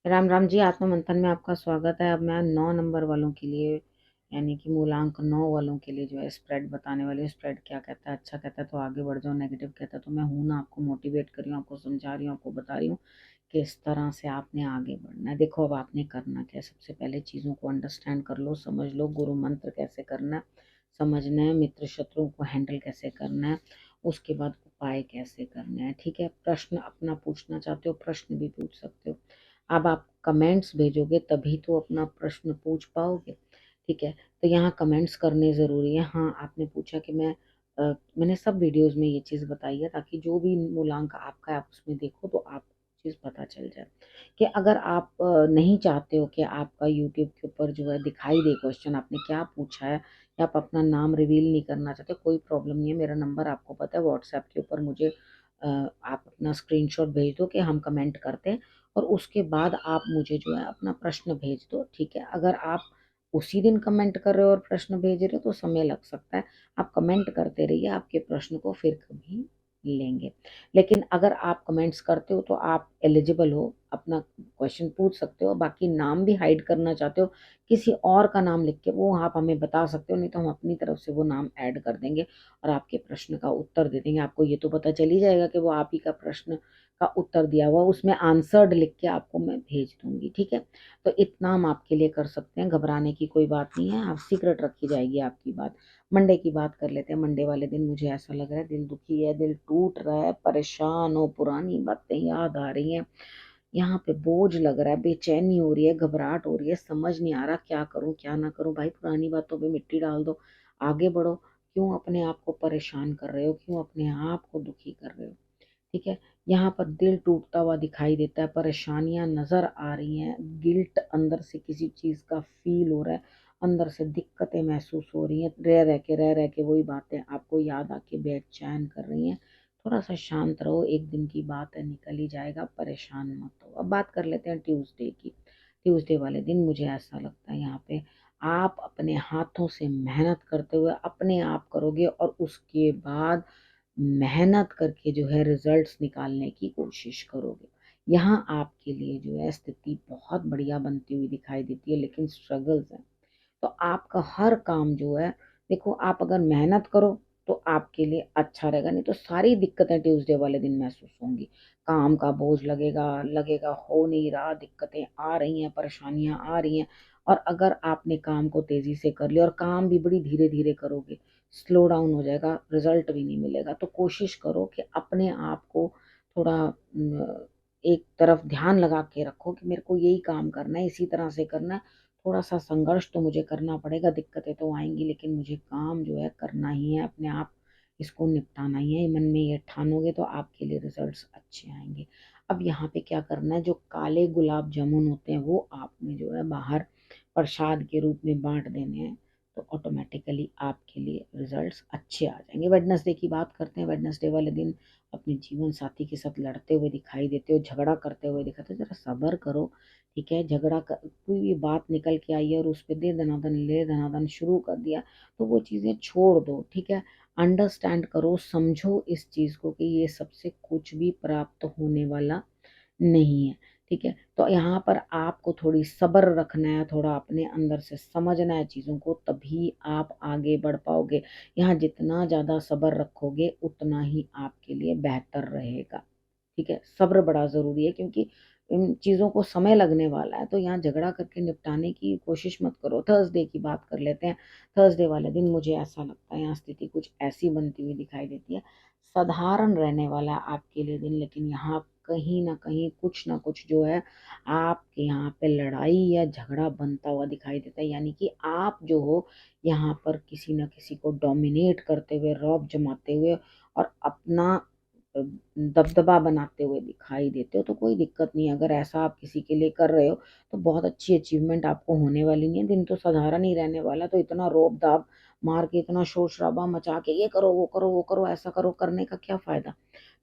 राम राम जी। आत्म मंथन में आपका स्वागत है। अब मैं 9 नंबर वालों के लिए यानी कि मूलांक 9 वालों के लिए जो है स्प्रेड बताने वाली हूँ। स्प्रेड क्या कहता है, अच्छा कहता है तो आगे बढ़ जाओ, नेगेटिव कहता है तो मैं हूँ ना, आपको मोटिवेट कर रही हूँ, आपको समझा रही हूँ, आपको बता रही हूँ कि इस तरह से आपने आगे बढ़ना है। देखो अब आपने करना क्या है, सबसे पहले चीज़ों को अंडरस्टैंड कर लो, समझ लो, गुरु मंत्र कैसे करना है समझना है, मित्र शत्रुओं को हैंडल कैसे करना है, उसके बाद उपाय कैसे करना है। ठीक है, प्रश्न अपना पूछना चाहते हो प्रश्न भी पूछ सकते हो। अब आप कमेंट्स भेजोगे तभी तो अपना प्रश्न पूछ पाओगे। ठीक है, तो यहाँ कमेंट्स करने ज़रूरी है। हाँ, आपने पूछा कि मैंने सब वीडियोस में ये चीज़ बताई है ताकि जो भी मूलांक आपका है आप उसमें देखो तो आप चीज़ पता चल जाए कि अगर आप नहीं चाहते हो कि आपका यूट्यूब के ऊपर जो है दिखाई दे क्वेश्चन आपने क्या पूछा है, या आप अपना नाम रिवील नहीं करना चाहते, कोई प्रॉब्लम नहीं है। मेरा नंबर आपको पता है, व्हाट्सएप के ऊपर मुझे आप अपना स्क्रीनशॉट भेज दो कि हम कमेंट करते हैं और उसके बाद आप मुझे जो है अपना प्रश्न भेज दो। ठीक है, अगर आप उसी दिन कमेंट कर रहे हो और प्रश्न भेज रहे हो तो समय लग सकता है। आप कमेंट करते रहिए, आपके प्रश्न को फिर कभी लेंगे। लेकिन अगर आप कमेंट्स करते हो तो आप एलिजिबल हो, अपना क्वेश्चन पूछ सकते हो। बाकी नाम भी हाइड करना चाहते हो, किसी और का नाम लिख के वो आप हमें बता सकते हो, नहीं तो हम अपनी तरफ से वो नाम ऐड कर देंगे और आपके प्रश्न का उत्तर दे देंगे। आपको ये तो पता चल ही जाएगा कि वो आप ही का प्रश्न का उत्तर दिया हुआ, उसमें आंसर्ड लिख के आपको मैं भेज दूंगी। ठीक है, तो इतना हम आपके लिए कर सकते हैं, घबराने की कोई बात नहीं है। आप सीक्रेट रखी जाएगी आपकी बात। मंडे की बात कर लेते हैं। मंडे वाले दिन मुझे ऐसा लग रहा है दिल दुखी है, दिल टूट रहा है, परेशान हो, पुरानी बातें याद आ रही हैं, यहाँ पे बोझ लग रहा है, बेचैनी हो रही है, घबराहट हो रही है, समझ नहीं आ रहा क्या करूं क्या ना करूं। भाई पुरानी बातों पे मिट्टी डाल दो, आगे बढ़ो। क्यों अपने आप को परेशान कर रहे हो, क्यों अपने आप को दुखी कर रहे हो। ठीक है, यहाँ पर दिल टूटता हुआ दिखाई देता है, परेशानियां नजर आ रही हैं, गिल्ट अंदर से किसी चीज का फील हो रहा है, अंदर से दिक्कतें महसूस हो रही हैं, रह रह के वही बातें आपको याद आके बेचैन कर रही हैं। थोड़ा सा शांत रहो, एक दिन की बात है, निकल ही जाएगा, परेशान मत हो। अब बात कर लेते हैं ट्यूसडे की। ट्यूसडे वाले दिन मुझे ऐसा लगता है यहाँ पे आप अपने हाथों से मेहनत करते हुए अपने आप करोगे और उसके बाद मेहनत करके जो है रिजल्ट्स निकालने की कोशिश करोगे। यहाँ आपके लिए जो है स्थिति बहुत बढ़िया बनती हुई दिखाई देती है, लेकिन स्ट्रगल्स हैं। तो आपका हर काम जो है, देखो आप अगर मेहनत करो तो आपके लिए अच्छा रहेगा, नहीं तो सारी दिक्कतें ट्यूसडे वाले दिन महसूस होंगी। काम का बोझ लगेगा, लगेगा हो नहीं रहा, दिक्कतें आ रही हैं, परेशानियां आ रही हैं। और अगर आपने काम को तेजी से कर लिया और काम भी बड़ी धीरे धीरे करोगे, स्लो डाउन हो जाएगा, रिजल्ट भी नहीं मिलेगा। तो कोशिश करो कि अपने आप को थोड़ा एक तरफ ध्यान लगा के रखो कि मेरे को यही काम करना है, इसी तरह से करना है। थोड़ा सा संघर्ष तो मुझे करना पड़ेगा, दिक्कतें तो आएंगी, लेकिन मुझे काम जो है करना ही है, अपने आप इसको निपटाना ही है। मन में ये ठानोगे तो आपके लिए रिजल्ट्स अच्छे आएंगे। अब यहाँ पे क्या करना है, जो काले गुलाब जामुन होते हैं वो आपने जो है बाहर प्रसाद के रूप में बांट देने हैं, तो ऑटोमेटिकली आपके लिए रिजल्ट्स अच्छे आ जाएंगे। वेडनेसडे की बात करते हैं। वेडनेसडे वाले दिन अपने जीवन साथी के साथ लड़ते हुए दिखाई देते हो, झगड़ा करते हुए दिखाते हो, जरा सब्र करो। ठीक है, कोई भी बात निकल के आई है और उस पर दे दनादन ले दनादन शुरू कर दिया, तो वो चीज़ें छोड़ दो। ठीक है, अंडरस्टैंड करो, समझो इस चीज़ को कि ये सबसे कुछ भी प्राप्त होने वाला नहीं है। ठीक है, तो यहाँ पर आपको थोड़ी सब्र रखना है, थोड़ा अपने अंदर से समझना है चीज़ों को, तभी आप आगे बढ़ पाओगे। यहाँ जितना ज़्यादा सब्र रखोगे उतना ही आपके लिए बेहतर रहेगा। ठीक है, सब्र बड़ा ज़रूरी है क्योंकि इन चीज़ों को समय लगने वाला है, तो यहाँ झगड़ा करके निपटाने की कोशिश मत करो। थर्सडे की बात कर लेते हैं। थर्सडे वाले दिन मुझे ऐसा लगता है यहाँ स्थिति कुछ ऐसी बनती हुई दिखाई देती है, साधारण रहने वाला है आपके लिए दिन, लेकिन यहाँ कहीं ना कुछ जो है आपके यहाँ पे लड़ाई या झगड़ा बनता हुआ दिखाई देता है। यानी कि आप जो हो यहाँ पर किसी न किसी को डोमिनेट करते हुए, रौब जमाते हुए और अपना दबदबा बनाते हुए दिखाई देते हो, तो कोई दिक्कत नहीं है। अगर ऐसा आप किसी के लिए कर रहे हो तो बहुत अच्छी अचीवमेंट आपको होने वाली नहीं है। दिन तो साधारण ही रहने वाला, तो इतना रोब दाब मार के, इतना शोर शराबा मचा के ये करो वो करो वो करो ऐसा करो, करने का क्या फायदा।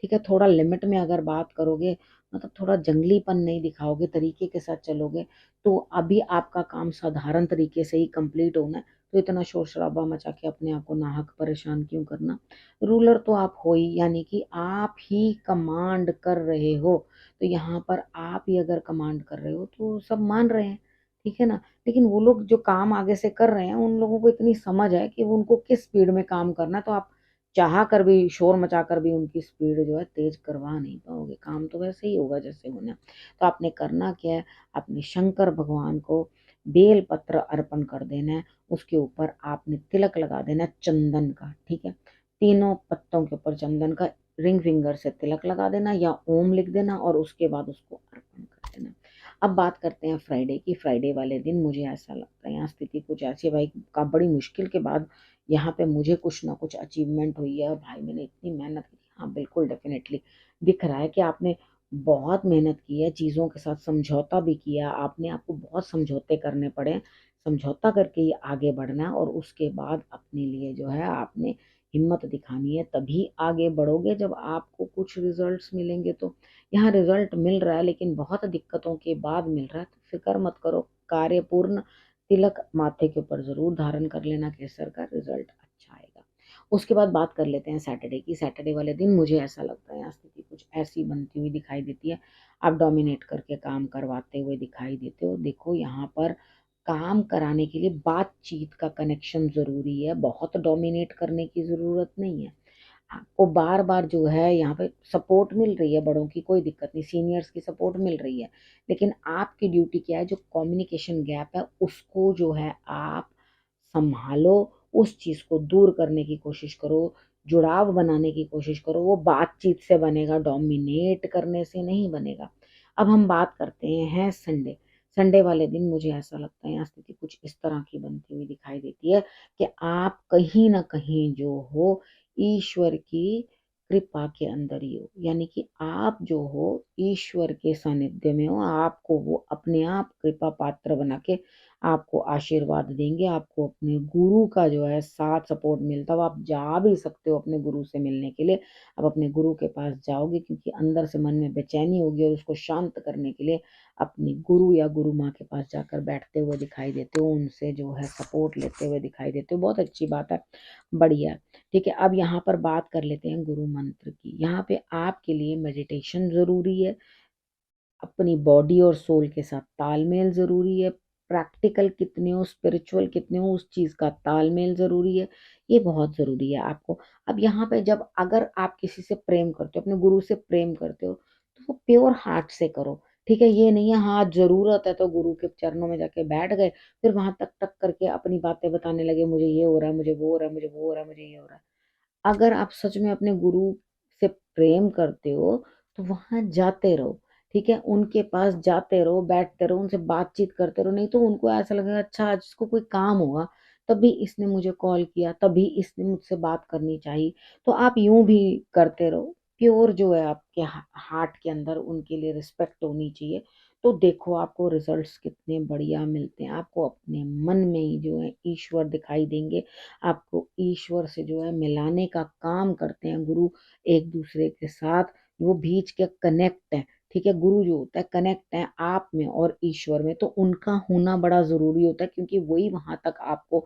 ठीक है, थोड़ा लिमिट में अगर बात करोगे, मतलब थोड़ा जंगलीपन नहीं दिखाओगे, तरीके के साथ चलोगे, तो अभी आपका काम साधारण तरीके से ही कंप्लीट होना है, तो इतना शोर शराबा मचा के अपने आप को नाहक परेशान क्यों करना। रूलर तो आप हो ही, यानी कि आप ही कमांड कर रहे हो, तो यहाँ पर आप ही अगर कमांड कर रहे हो तो सब मान रहे हैं, ठीक है ना? लेकिन वो लोग जो काम आगे से कर रहे हैं उन लोगों को इतनी समझ है कि उनको किस स्पीड में काम करना है, तो आप चाह कर भी शोर मचा कर भी उनकी स्पीड जो है तेज करवा नहीं पाओगे, काम तो वैसे ही होगा जैसे होना है। तो आपने करना क्या है, अपने शंकर भगवान को बेल पत्र अर्पण कर देना है, उसके ऊपर आपने तिलक लगा देना है चंदन का, ठीक है? तीनों पत्तों के ऊपर चंदन का रिंग फिंगर से तिलक लगा देना या ओम लिख देना और उसके बाद उसको अर्पण कर देना। अब बात करते हैं फ्राइडे की। फ्राइडे वाले दिन मुझे ऐसा लगता है यहाँ स्थिति कुछ ऐसी है भाई, का बड़ी मुश्किल के बाद यहाँ पे मुझे कुछ ना कुछ अचीवमेंट हुई है। भाई मैंने इतनी मेहनत की, हाँ बिल्कुल डेफिनेटली दिख रहा है कि आपने बहुत मेहनत की है, चीज़ों के साथ समझौता भी किया आपने, आपको बहुत समझौते करने पड़े, समझौता करके ही आगे बढ़ना है और उसके बाद अपने लिए जो है आपने हिम्मत दिखानी है, तभी आगे बढ़ोगे जब आपको कुछ रिजल्ट्स मिलेंगे। तो यहाँ रिजल्ट मिल रहा है लेकिन बहुत दिक्कतों के बाद मिल रहा है, तो फिक्र मत करो, कार्य पूर्ण, तिलक माथे के ऊपर जरूर धारण कर लेना, केसर का रिजल्ट अच्छा आएगा। उसके बाद बात कर लेते हैं सैटरडे की। सैटरडे वाले दिन मुझे ऐसा लगता है यहाँ स्थिति कुछ ऐसी बनती हुई दिखाई देती है, आप डोमिनेट करके काम करवाते हुए दिखाई देते हो। देखो यहाँ पर काम कराने के लिए बातचीत का कनेक्शन जरूरी है, बहुत डोमिनेट करने की जरूरत नहीं है। आपको बार बार जो है यहाँ पे सपोर्ट मिल रही है, बड़ों की कोई दिक्कत नहीं, सीनियर्स की सपोर्ट मिल रही है, लेकिन आपकी ड्यूटी क्या है, जो कम्युनिकेशन गैप है उसको जो है आप संभालो, उस चीज को दूर करने की कोशिश करो, जुड़ाव बनाने की कोशिश करो। वो बातचीत से बनेगा, डोमिनेट करने से नहीं बनेगा। अब हम बात करते हैं संडे। संडे वाले दिन मुझे ऐसा लगता है यहाँ स्थिति कुछ इस तरह की बनती हुई दिखाई देती है कि आप कहीं ना कहीं जो हो ईश्वर की कृपा के अंदर ही हो, यानी कि आप जो हो ईश्वर के सानिध्य में हो, आपको वो अपने आप कृपा पात्र बना के आपको आशीर्वाद देंगे, आपको अपने गुरु का जो है साथ सपोर्ट मिलता हो, आप जा भी सकते हो अपने गुरु से मिलने के लिए। अब अपने गुरु के पास जाओगे क्योंकि अंदर से मन में बेचैनी होगी और उसको शांत करने के लिए अपनी गुरु या गुरु माँ के पास जाकर बैठते हुए दिखाई देते हो, उनसे जो है सपोर्ट लेते हुए दिखाई देते हो, बहुत अच्छी बात है, बढ़िया। ठीक है, अब यहाँ पर बात कर लेते हैं गुरु मंत्र की। यहाँ पे आपके लिए मेडिटेशन जरूरी है, अपनी बॉडी और सोल के साथ तालमेल जरूरी है, प्रैक्टिकल कितने हो स्पिरिचुअल कितने हो उस चीज का तालमेल जरूरी है, ये बहुत जरूरी है आपको। अब यहाँ पे जब अगर आप किसी से प्रेम करते हो, अपने गुरु से प्रेम करते हो, तो वो प्योर हार्ट से करो, ठीक है? ये नहीं है हाँ जरूरत है तो गुरु के चरणों में जाके बैठ गए, फिर वहां तक टक करके अपनी बातें बताने लगे, मुझे ये हो रहा है, मुझे वो हो रहा है, मुझे वो हो रहा है, मुझे ये हो रहा है। अगर आप सच में अपने गुरु से प्रेम करते हो तो वहां जाते रहो, ठीक है? उनके पास जाते रहो, बैठते रहो, उनसे बातचीत करते रहो, नहीं तो उनको ऐसा लगेगा अच्छा आज इसको कोई काम होगा तभी इसने मुझे कॉल किया, तभी इसने मुझसे बात करनी चाहिए। तो आप यूं भी करते रहो, प्योर जो है आपके हार्ट के अंदर उनके लिए रिस्पेक्ट होनी चाहिए। तो देखो आपको रिजल्ट्स कितने बढ़िया मिलते हैं, आपको अपने मन में ही जो है ईश्वर दिखाई देंगे, आपको ईश्वर से जो है मिलाने का काम करते हैं गुरु, एक दूसरे के साथ वो बीच के कनेक्ट है, ठीक है? गुरु जो होता है कनेक्ट है आप में और ईश्वर में, तो उनका होना बड़ा जरूरी होता है क्योंकि वही वहां तक आपको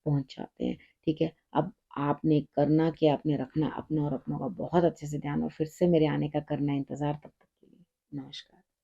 पहुंचाते हैं, ठीक है? अब आपने करना क्या, आपने रखना अपना और अपनों का बहुत अच्छे से ध्यान, और फिर से मेरे आने का करना इंतजार, तब तक के लिए नमस्कार।